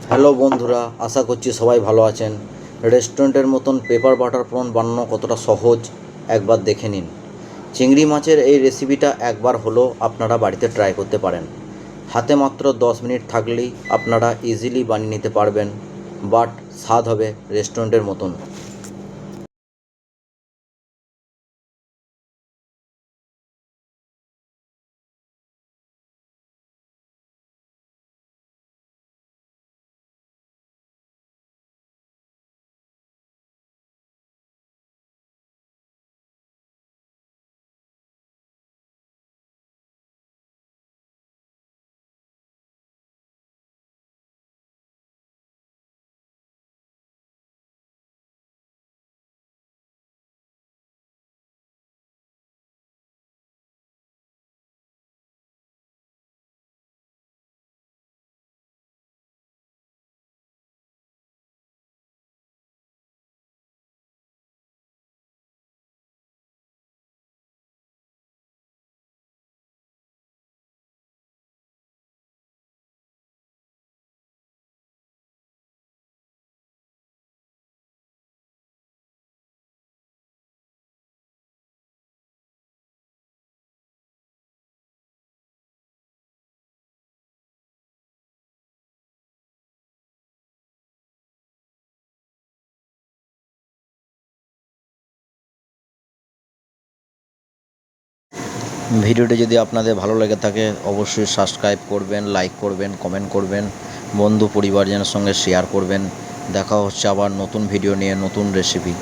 Hello বন্ধুরা, আশা করছি সবাই ভালো আছেন। রেস্টুরেন্টের মতন পেপার বাটার প্রন বানানো কতটা সহজ একবার দেখে নিন। চিংড়ি মাছের এই রেসিপিটা একবার হলেও আপনারা বাড়িতে ট্রাই করতে পারেন। হাতে মাত্র 10 মিনিট থাকলেই আপনারা ইজিলি বানিয়ে নিতে পারবেন, বাট স্বাদ হবে রেস্টুরেন্টের মতন। ভিডিওটি যদি আপনাদের ভালো লেগে থাকে অবশ্যই সাবস্ক্রাইব করবেন, লাইক করবেন, কমেন্ট করবেন, বন্ধু পরিবারজনের সঙ্গে শেয়ার করবেন। দেখা হচ্ছে আবার নতুন ভিডিও নিয়ে, নতুন রেসিপি।